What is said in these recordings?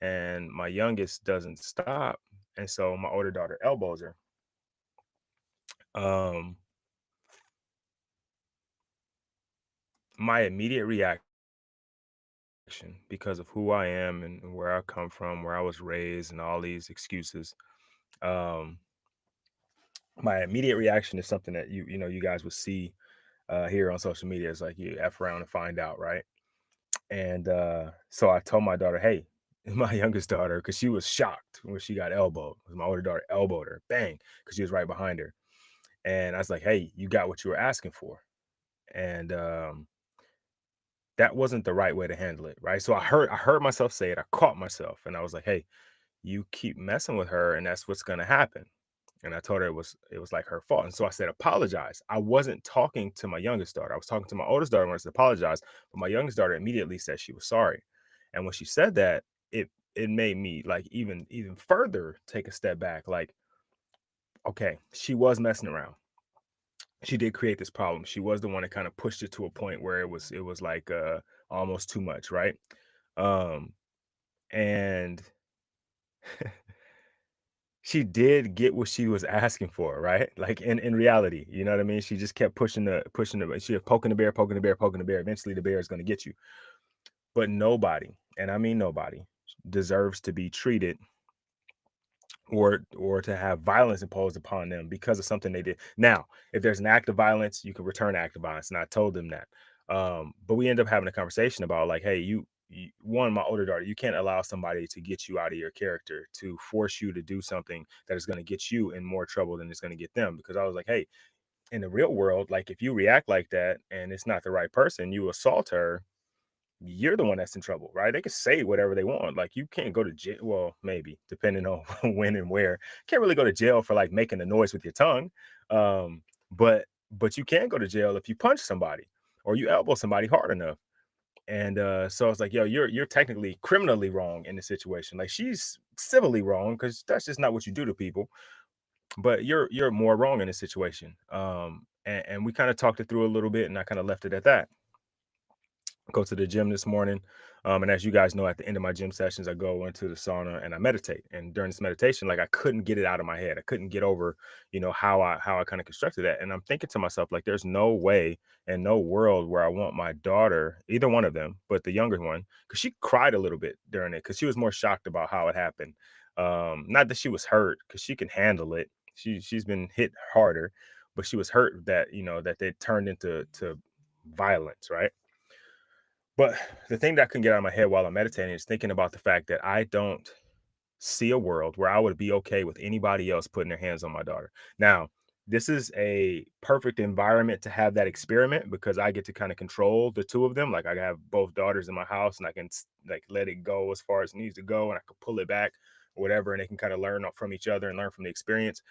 and my youngest doesn't stop, and so my older daughter elbows her. Um, my immediate reaction, because of who I am and where I come from, where I was raised, and all these excuses, um, my immediate reaction is something that you guys would see here on social media. Is like you f around and find out, right? And so I told my daughter, "Hey," my youngest daughter, because she was shocked when she got elbowed. 'Cause my older daughter elbowed her, bang, because she was right behind her. And I was like, "Hey, you got what you were asking for." And that wasn't the right way to handle it, right? So I heard myself say it. I caught myself, and I was like, "Hey, you keep messing with her, and that's what's gonna happen." And I told her it was like her fault. And so I said, apologize. I wasn't talking to my youngest daughter. I was talking to my oldest daughter when I said apologize. But my youngest daughter immediately said she was sorry. And when she said that, it made me like even further take a step back. Like, okay, she was messing around. She did create this problem. She was the one that kind of pushed it to a point where it was like almost too much, right? Um and she did get what she was asking for, right? Like in reality, you know what I mean? She just kept pushing the she was poking the bear, poking the bear, poking the bear. Eventually the bear is going to get you. But nobody, and I mean nobody, deserves to be treated or to have violence imposed upon them because of something they did. Now, if there's an act of violence, you can return act of violence. And I told them that. But we end up having a conversation about like, hey, one, my older daughter, you can't allow somebody to get you out of your character, to force you to do something that is going to get you in more trouble than it's going to get them. Because I was like, hey, in the real world, like if you react like that and it's not the right person, you assault her, you're the one that's in trouble, right? They can say whatever they want. Like you can't go to jail. Well, maybe depending on when and where. Can't really go to jail for like making a noise with your tongue. Um, but you can go to jail if you punch somebody or you elbow somebody hard enough. And so I was like, yo, you're technically criminally wrong in the situation. Like she's civilly wrong because that's just not what you do to people. But you're more wrong in this situation. And we kind of talked it through a little bit, and I kind of left it at that. Go to the gym this morning. And as you guys know, at the end of my gym sessions, I go into the sauna and I meditate. And during this meditation, like I couldn't get it out of my head. I couldn't get over, how I kind of constructed that. And I'm thinking to myself, like, there's no way and no world where I want my daughter, either one of them, but the younger one, because she cried a little bit during it, because she was more shocked about how it happened. Not that she was hurt, because she can handle it. She's been hit harder, but she was hurt that that they turned into violence, right? But the thing that I couldn't get out of my head while I'm meditating is thinking about the fact that I don't see a world where I would be okay with anybody else putting their hands on my daughter. Now, this is a perfect environment to have that experiment because I get to kind of control the two of them. Like I have both daughters in my house and I can like let it go as far as it needs to go and I can pull it back or whatever and they can kind of learn from each other and learn from the experience.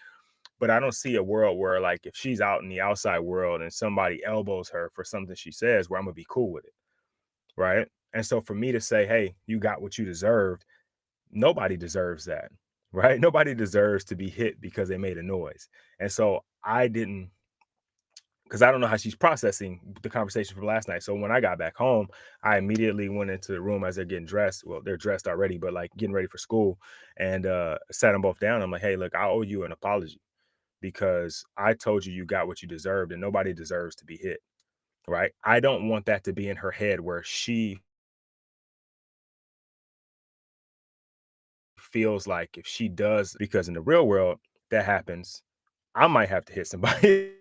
But I don't see a world where like if she's out in the outside world and somebody elbows her for something she says where I'm gonna be cool with it, right? And so for me to say, "Hey, you got what you deserved," nobody deserves that, right? Nobody deserves to be hit because they made a noise. And so I didn't, because I don't know how she's processing the conversation from last night. So when I got back home, I immediately went into the room as they're getting dressed. Well, they're dressed already, but like getting ready for school, and sat them both down. I'm like, "Hey, look, I owe you an apology because I told you you got what you deserved, and nobody deserves to be hit." Right? I don't want that to be in her head where she feels like if she does, because in the real world that happens, I might have to hit somebody.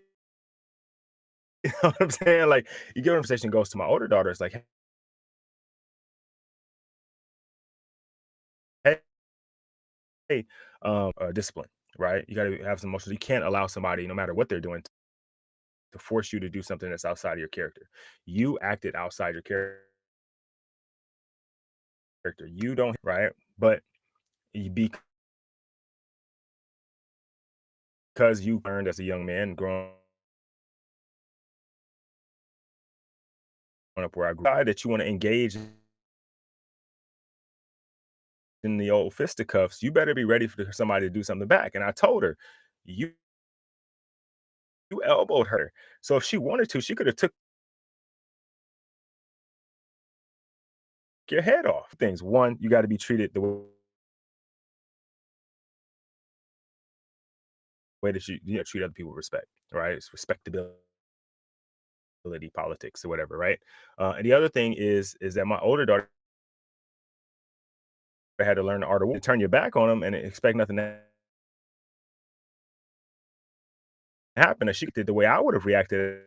You know what I'm saying? Like, you get what I'm saying, goes to my older daughter. It's like, hey, hey, discipline, right? You got to have some emotions. You can't allow somebody, no matter what they're doing, to force you to do something that's outside of your character. You acted outside your character. You don't, right? But you, because you learned as a young man, growing up where I grew, that you want to engage in the old fisticuffs, you better be ready for somebody to do something back. And I told her, you elbowed her. So if she wanted to, she could have took your head off. Things. One, you got to be treated the way that you know, treat other people with respect, right? It's respectability politics or whatever, right? And the other thing is that my older daughter had to learn the art of war. Turn your back on them and expect nothing to happen. And she did the way I would have reacted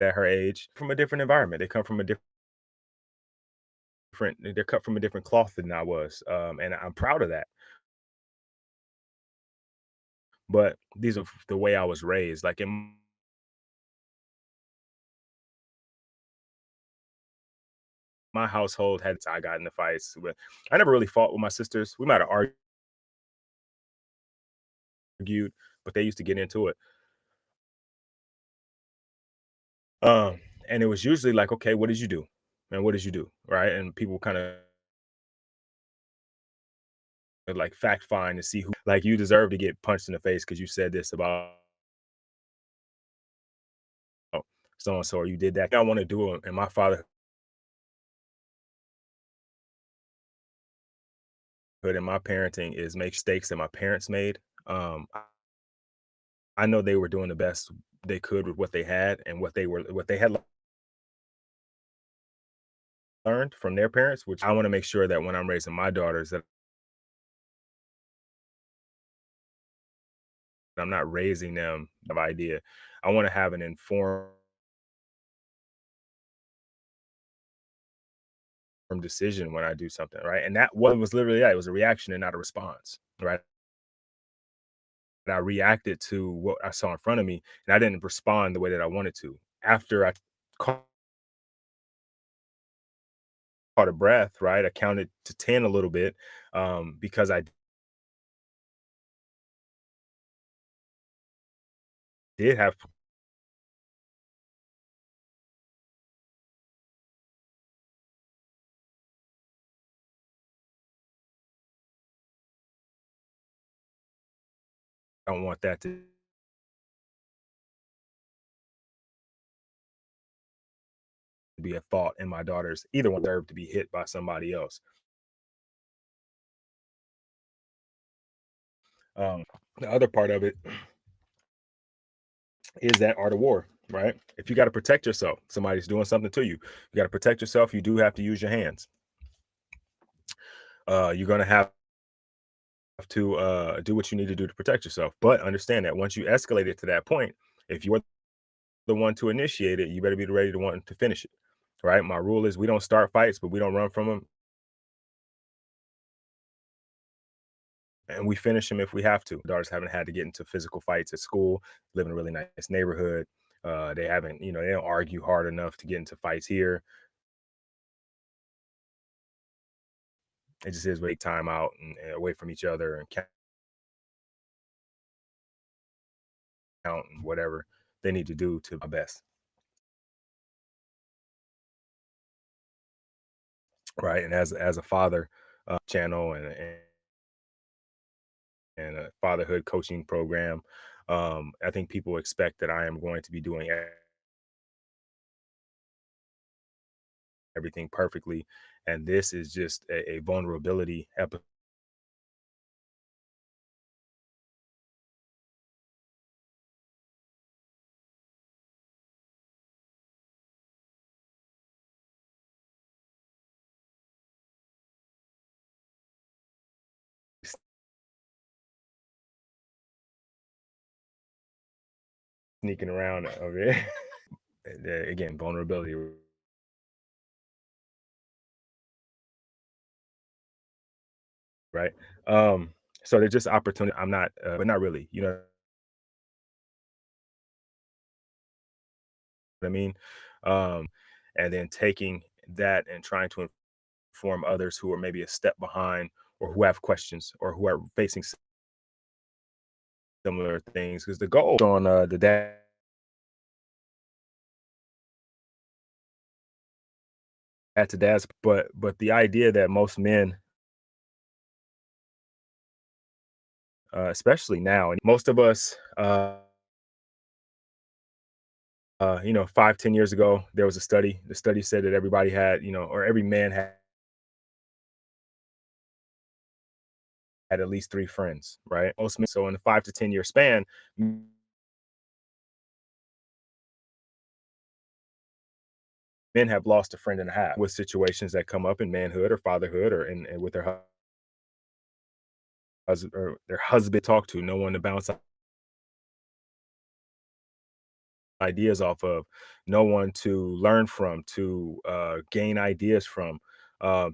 at her age from a different environment. They come from a different. They're cut from a different cloth than I was, and I'm proud of that. But these are the way I was raised. Like in my household, had I got into fights with, I never really fought with my sisters. We might have argued, but they used to get into it. Um, and it was usually like, okay, what did you do? And what did you do? Right. And people kind of like fact find to see who, like, you deserve to get punched in the face because you said this about so and so, or you did that. I want to do it. And my fatherhood and my parenting is make mistakes that my parents made. I know they were doing the best they could with what they had and what they had learned from their parents, which I want to make sure that when I'm raising my daughters that I'm not raising them of idea. I want to have an informed decision when I do something, right? And that what was literally that. It was a reaction and not a response, right? And I reacted to what I saw in front of me, and I didn't respond the way that I wanted to. After I caught a breath, right? I counted to 10 a little bit because I did have, I don't want that to be a thought in my daughters. Either one deserve to be hit by somebody else. Um, the other part of it is that art of war, right? If you got to protect yourself, somebody's doing something to you. You got to protect yourself. You do have to use your hands. You're gonna have to do what you need to do to protect yourself. But understand that once you escalate it to that point, if you're the one to initiate it, you better be ready to want to finish it. Right? My rule is we don't start fights, but we don't run from them, and we finish them if we have to. Daughters haven't had to get into physical fights at school. Live in a really nice neighborhood. They haven't, you know, they don't argue hard enough to get into fights here. It just is take time out and away from each other and count and whatever they need to do to my best. Right. And as a father channel and a fatherhood coaching program, I think people expect that I am going to be doing everything perfectly. And this is just a vulnerability episode sneaking around over here. Again, vulnerability, right? Um, so they're just opportunity. I'm not, but not really. You know what I mean? Um, and then taking that and trying to inform others who are maybe a step behind or who have questions or who are facing similar things. Because the goal on the dad to dads, but the idea that most men, especially now, and most of us 5, 10 years ago, there was a study. The study said that everybody had, or every man had at least 3 friends, right? Most men, so in a 5 to 10 year span, men have lost a friend and a half with situations that come up in manhood or fatherhood or in with their husband or their husband talk to, no one to bounce ideas off of, no one to learn from, to gain ideas from.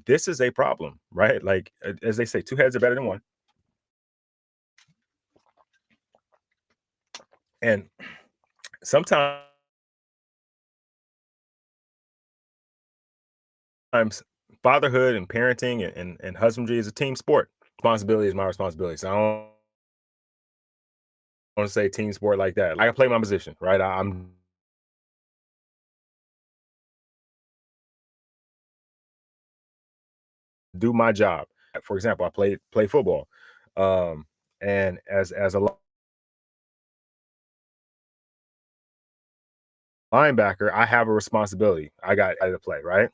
This is a problem, right? Like as they say, two heads are better than one. And sometimes fatherhood and parenting and husbandry is a team sport. Responsibility is my responsibility. So I don't want to say team sport like that. Like I play my position, right? I'm do my job. For example, I play football, um, and as a linebacker, I have a responsibility. I got to play right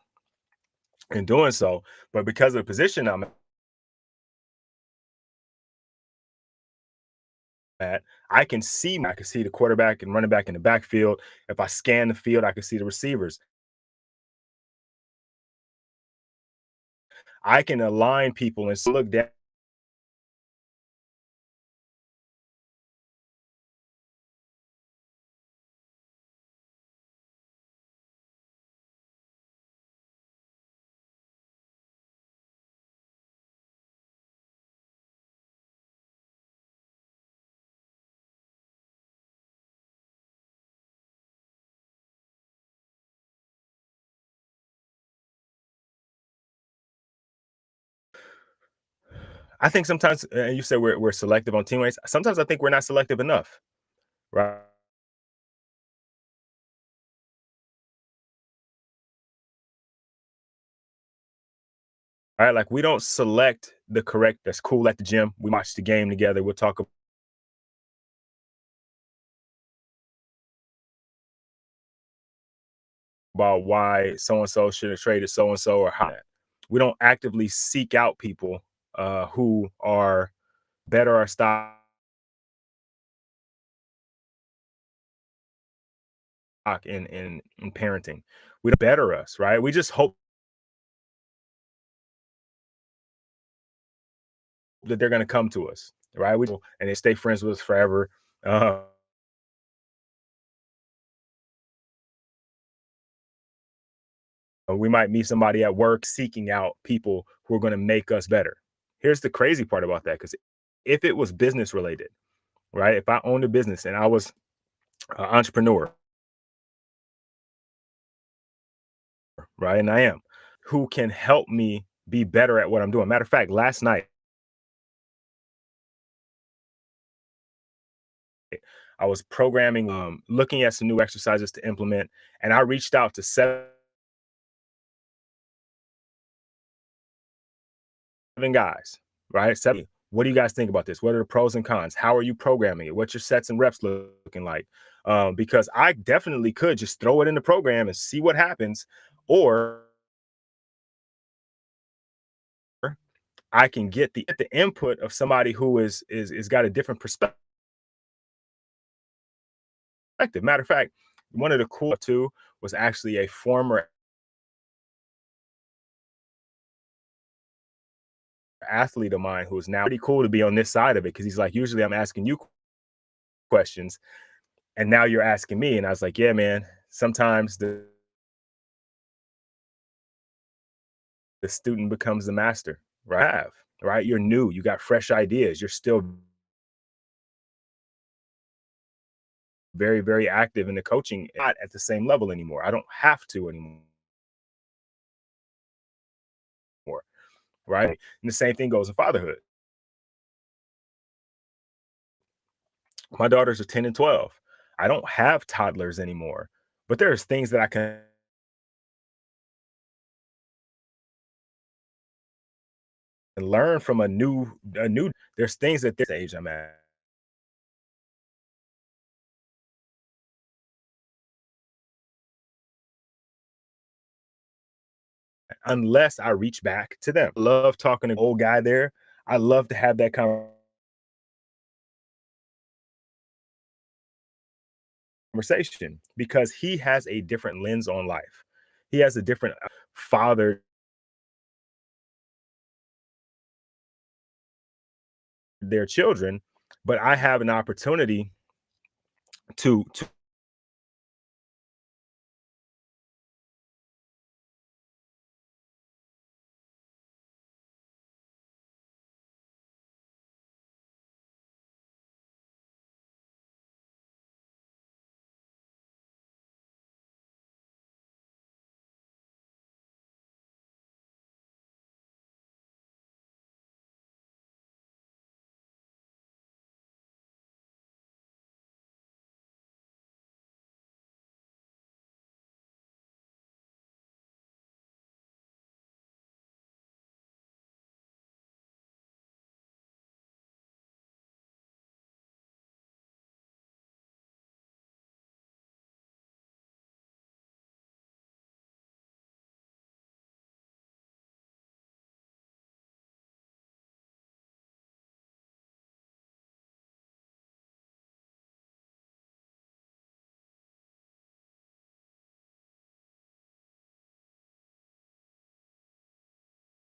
in doing so, but because of the position I'm at, I can see the quarterback and running back in the backfield. If I scan the field, I can see the receivers. I can align people and look down I think sometimes, and you said we're selective on teammates. Sometimes I think we're not selective enough, right? Right, like we don't select the correct. That's cool at the gym. We watch the game together. We'll talk about why so and so should have traded so and so or how. We don't actively seek out people who are better our stock in parenting. We don't better us, right? We just hope that they're going to come to us, right? And they stay friends with us forever. Uh, we might meet somebody at work seeking out people who are going to make us better. Here's the crazy part about that, because if it was business related, right? If I owned a business and I was an entrepreneur, right? And I am, who can help me be better at what I'm doing. Matter of fact, last night I was programming, looking at some new exercises to implement, and I reached out to 7 guys, right? Seven. What do you guys think about this? What are the pros and cons? How are you programming it? What's your sets and reps looking like? Because I definitely could just throw it in the program and see what happens, or I can get the input of somebody who is got a different perspective. Matter of fact, one of the cool too was actually a former athlete of mine who's now pretty cool to be on this side of it, because he's like, usually I'm asking you questions and now you're asking me. And I was like, yeah, man, sometimes the student becomes the master, right? Right? You're new, you got fresh ideas, you're still very, very active in the coaching, not at the same level anymore. I don't have to anymore, right? And the same thing goes in fatherhood. My daughters are 10 and 12. I don't have toddlers anymore, but there's things that I can learn from a new there's things at this age I'm at unless I reach back to them. Love talking to the old guy there. I love to have that conversation because he has a different lens on life. He has a different father their children, but I have an opportunity to